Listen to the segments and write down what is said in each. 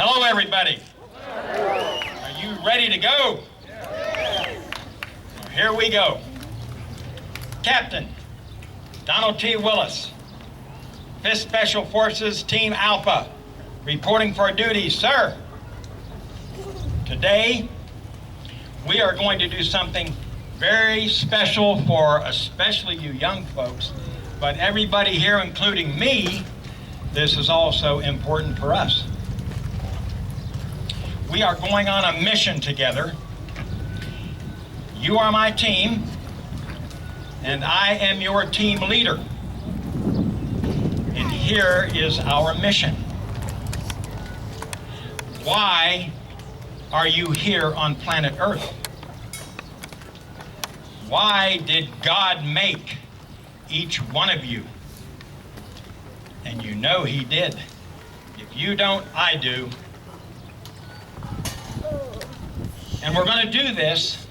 Hello, everybody. Are you ready to go? Well, here we go. Captain Donald T. Willis, 5th Special Forces, Team Alpha, reporting for duty, sir. Today, we are going to do something very special for especially you young folks, but everybody here, including me, this is also important for us. We are going on a mission together. You are my team, and I am your team leader. And here is our mission. Why are you here on planet Earth? Why did God make each one of you? And you know He did. If you don't, I do. And we're going to do this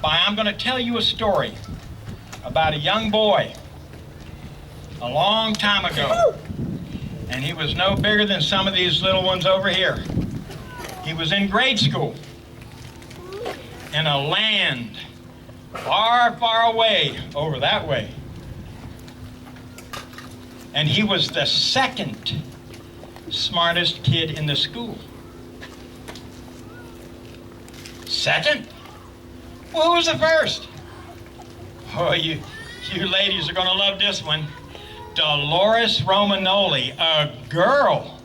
by, I'm going to tell you a story about a young boy a long time ago. And he was no bigger than some of these little ones over here. He was in grade school in a land far, far away over that way. And he was the second smartest kid in the school. Second? Well, who was the first? Oh, you ladies are going to love this one. Dolores Romanoli, a girl,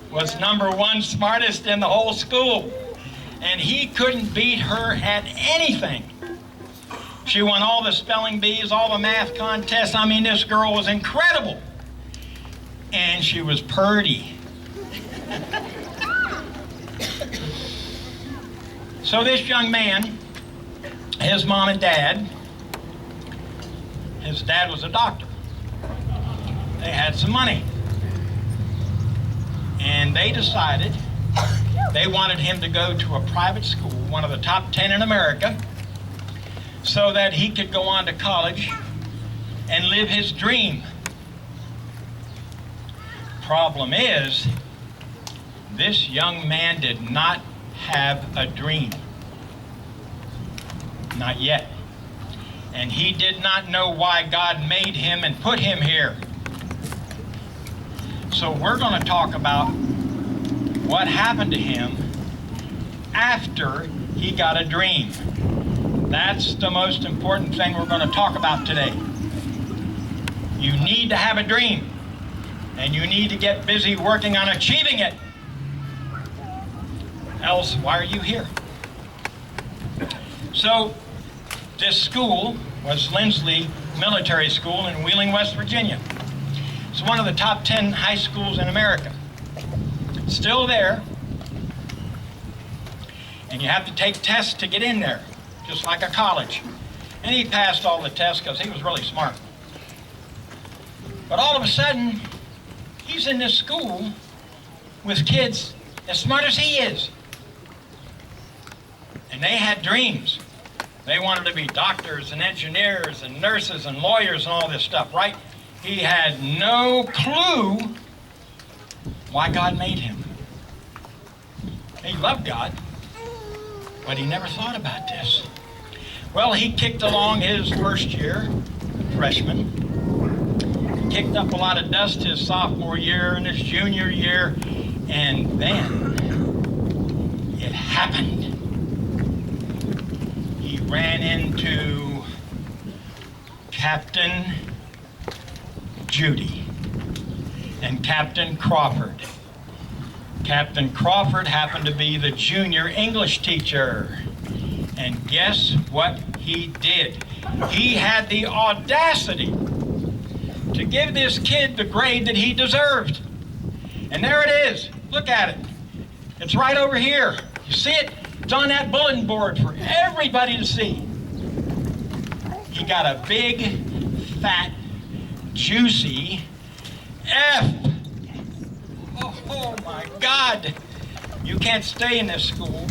was #1 smartest in the whole school. And he couldn't beat her at anything. She won all the spelling bees, all the math contests. I mean, this girl was incredible. And she was purty. So this young man, his mom and dad, his dad was a doctor. They had some money. And they decided they wanted him to go to a private school, one of the top 10 in America, so that he could go on to college and live his dream. Problem is, this young man did not have a dream. Not yet. And he did not know why God made him and put him here. So we're going to talk about what happened to him after he got a dream. That's the most important thing we're going to talk about today. You need to have a dream, and you need to get busy working on achieving it. Else, why are you here? So, this school was Lindsley Military School in Wheeling, West Virginia. It's one of the top 10 high schools in America. Still there. And you have to take tests to get in there, just like a college. And he passed all the tests because he was really smart. But all of a sudden, he's in this school with kids as smart as he is. And they had dreams. They wanted to be doctors and engineers and nurses and lawyers and all this stuff, right? He had no clue why God made him. He loved God, but he never thought about this. Well, he kicked along his first year, freshman. He kicked up a lot of dust his sophomore year and his junior year, and then it happened. He ran into Captain Judy and Captain Crawford. Captain Crawford happened to be the junior English teacher. And guess what he did? He had the audacity to give this kid the grade that he deserved. And there it is. Look at it. It's right over here. You see it? It's on that bulletin board for everybody to see. He got a big, fat, juicy F. Oh my God. You can't stay in this school.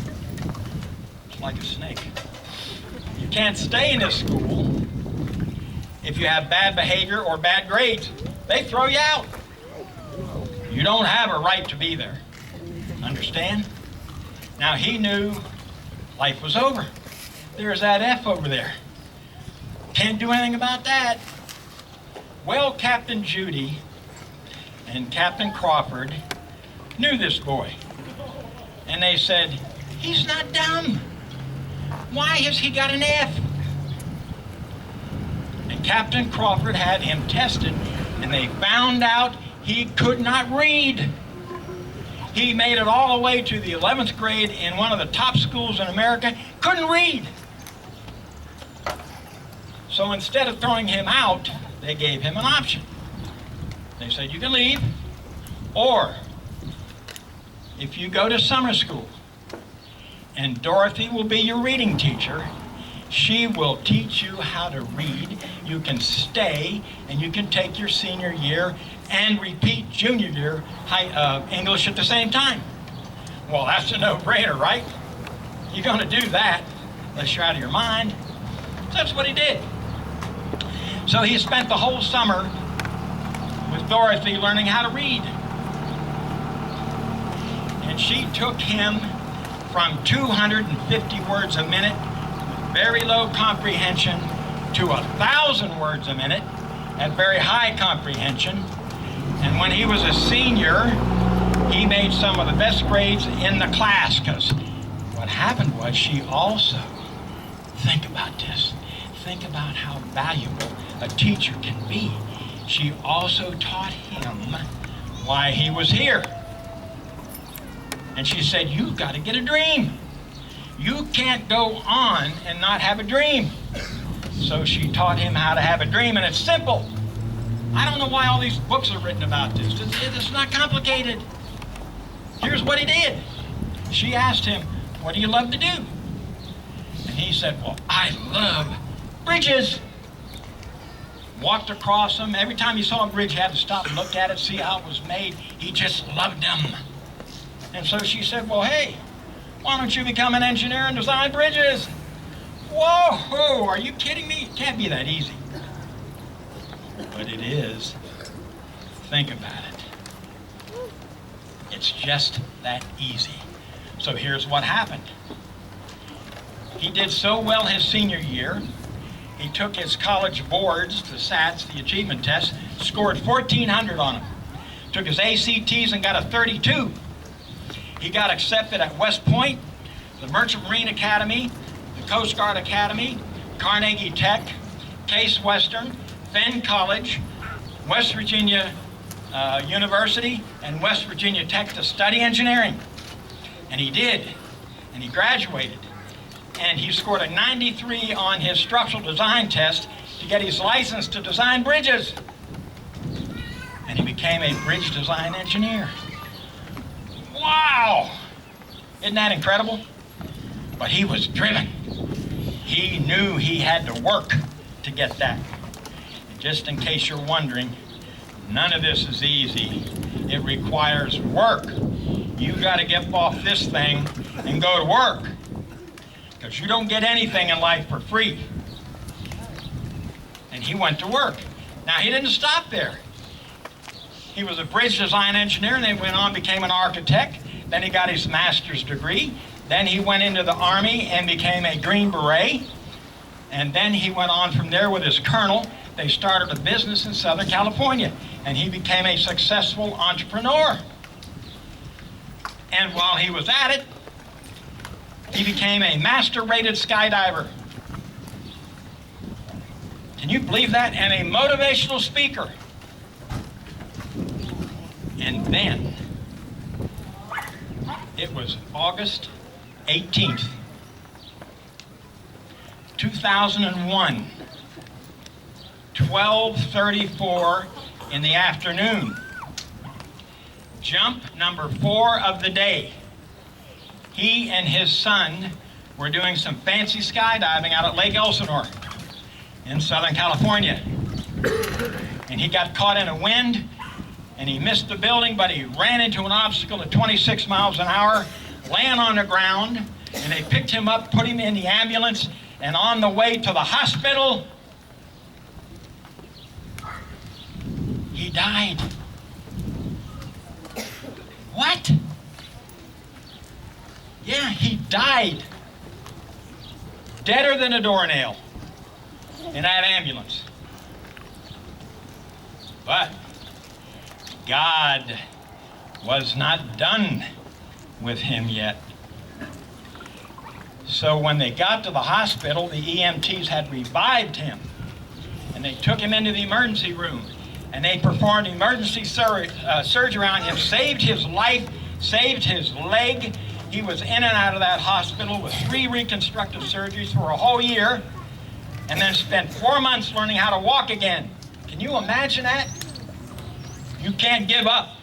It's like a snake. You can't stay in this school if you have bad behavior or bad grades. They throw you out. You don't have a right to be there. Understand? Now he knew life was over. There's that F over there. Can't do anything about that. Well, Captain Judy and Captain Crawford knew this boy. And they said, he's not dumb. Why has he got an F? And Captain Crawford had him tested, and they found out he could not read. He made it all the way to the 11th grade in one of the top schools in America, couldn't read. So instead of throwing him out, they gave him an option. They said, you can leave, or if you go to summer school, and Dorothy will be your reading teacher, she will teach you how to read. You can stay, and you can take your senior year and repeat junior year English at the same time. Well, that's a no-brainer, right? You're going to do that unless you're out of your mind. So that's what he did. So he spent the whole summer with Dorothy learning how to read. And she took him from 250 words a minute, very low comprehension, to 1,000 words a minute at very high comprehension. And when he was a senior, he made some of the best grades in the class, because what happened was she also, think about this, think about how valuable a teacher can be. She also taught him why he was here. And she said, you've got to get a dream. You can't go on and not have a dream. So she taught him how to have a dream, and it's simple. I don't know why all these books are written about this. It's not complicated. Here's what he did. She asked him, what do you love to do? And he said, well, I love bridges. Walked across them. Every time he saw a bridge, he had to stop and look at it, see how it was made. He just loved them. And so she said, well, hey, why don't you become an engineer and design bridges? Whoa, are you kidding me? It can't be that easy. But it is. Think about it. It's just that easy. So here's what happened. He did so well his senior year, he took his college boards, the SATs, the achievement tests, scored 1,400 on them. Took his ACTs and got a 32. He got accepted at West Point, the Merchant Marine Academy, the Coast Guard Academy, Carnegie Tech, Case Western, Fenn College, West Virginia University, and West Virginia Tech to study engineering. And he did, and he graduated. And he scored a 93 on his structural design test to get his license to design bridges. And he became a bridge design engineer. Wow! Isn't that incredible? But he was driven. He knew he had to work to get that. And just in case you're wondering, none of this is easy. It requires work. You've got to get off this thing and go to work. Because you don't get anything in life for free. And he went to work. Now, he didn't stop there. He was a bridge design engineer, and then went on, became an architect. Then he got his master's degree. Then he went into the Army and became a Green Beret. And then he went on from there with his colonel. They started a business in Southern California, and he became a successful entrepreneur. And while he was at it, he became a master-rated skydiver. Can you believe that? And a motivational speaker. And then, it was August 18th, 2001, 12:34 in the afternoon. Jump number 4 of the day. He and his son were doing some fancy skydiving out at Lake Elsinore in Southern California. And he got caught in a wind, and he missed the building, but he ran into an obstacle at 26 miles an hour, laying on the ground, and they picked him up, put him in the ambulance, and on the way to the hospital, he died. died. Deader than a doornail in that ambulance. But God was not done with him yet. So when they got to the hospital, the EMTs had revived him. And they took him into the emergency room. And they performed emergency surgery on him, saved his life, saved his leg. He was in and out of that hospital with 3 reconstructive surgeries for a whole year, and then spent 4 months learning how to walk again. Can you imagine that? You can't give up.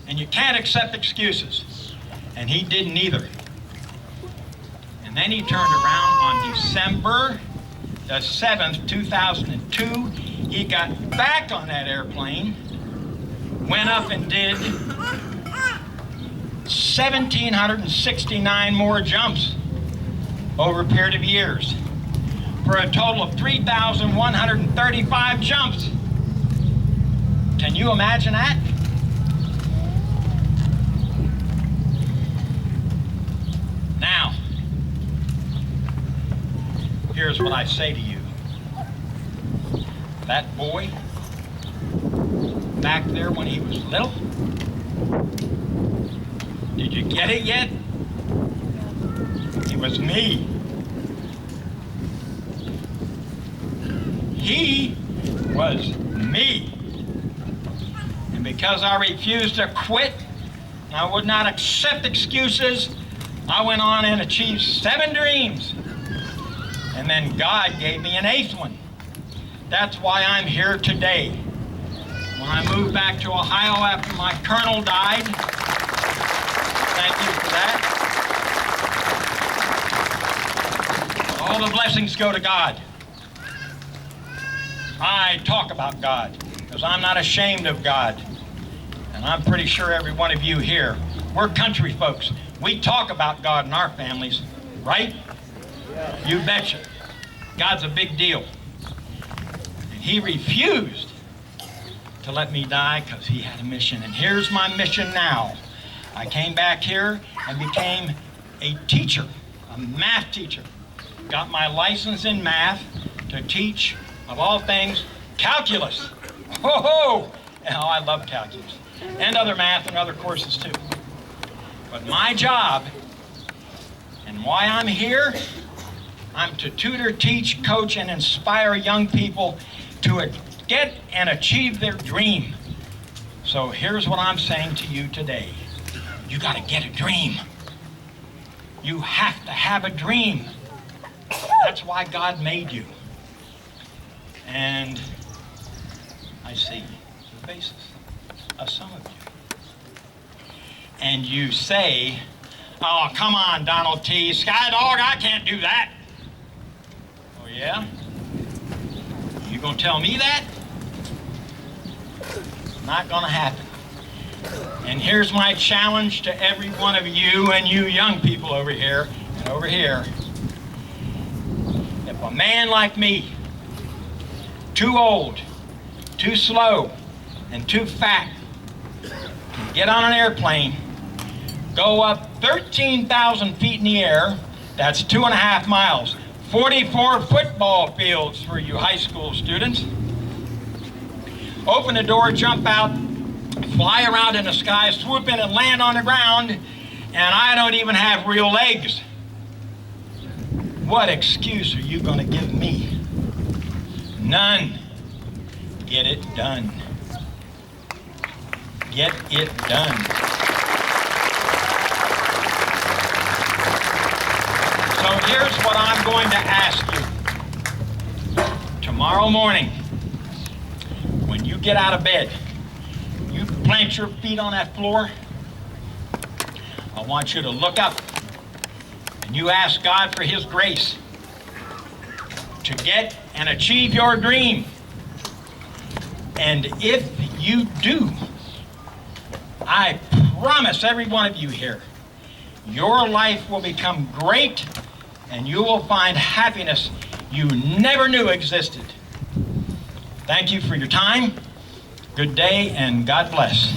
And you can't accept excuses. And he didn't either. And then he turned around on December the 7th, 2002. He got back on that airplane, went up and did 1,769 more jumps over a period of years, for a total of 3,135 jumps. Can you imagine that? Now, here's what I say to you. That boy back there when he was little, did you get it yet? It was me. He was me. And because I refused to quit, I would not accept excuses, I went on and achieved 7 dreams. And then God gave me an 8th one. That's why I'm here today. When I moved back to Ohio after my colonel died, thank you for that. All the blessings go to God. I talk about God because I'm not ashamed of God. And I'm pretty sure every one of you here, we're country folks. We talk about God in our families, right? You betcha. God's a big deal. And he refused to let me die because he had a mission. And here's my mission now. I came back here and became a teacher, a math teacher. Got my license in math to teach, of all things, calculus. Oh, I love calculus. And other math and other courses too. But my job, and why I'm here, I'm to tutor, teach, coach, and inspire young people to get and achieve their dream. So here's what I'm saying to you today. You got to get a dream. You have to have a dream. That's why God made you. And I see the faces of some of you. And you say, oh, come on, Donald T. Skydogg, I can't do that. Oh, yeah? You gonna tell me that? Not gonna happen. And here's my challenge to every one of you and you young people over here and over here. If a man like me, too old, too slow, and too fat, can get on an airplane, go up 13,000 feet in the air, that's 2.5 miles, 44 football fields for you high school students, open the door, jump out, fly around in the sky, swoop in and land on the ground, and I don't even have real legs. What excuse are you going to give me? None. Get it done. Get it done. So here's what I'm going to ask you. Tomorrow morning, when you get out of bed, you plant your feet on that floor, I want you to look up and you ask God for his grace to get and achieve your dream. And if you do, I promise every one of you here, your life will become great and you will find happiness you never knew existed. Thank you for your time. Good day and God bless.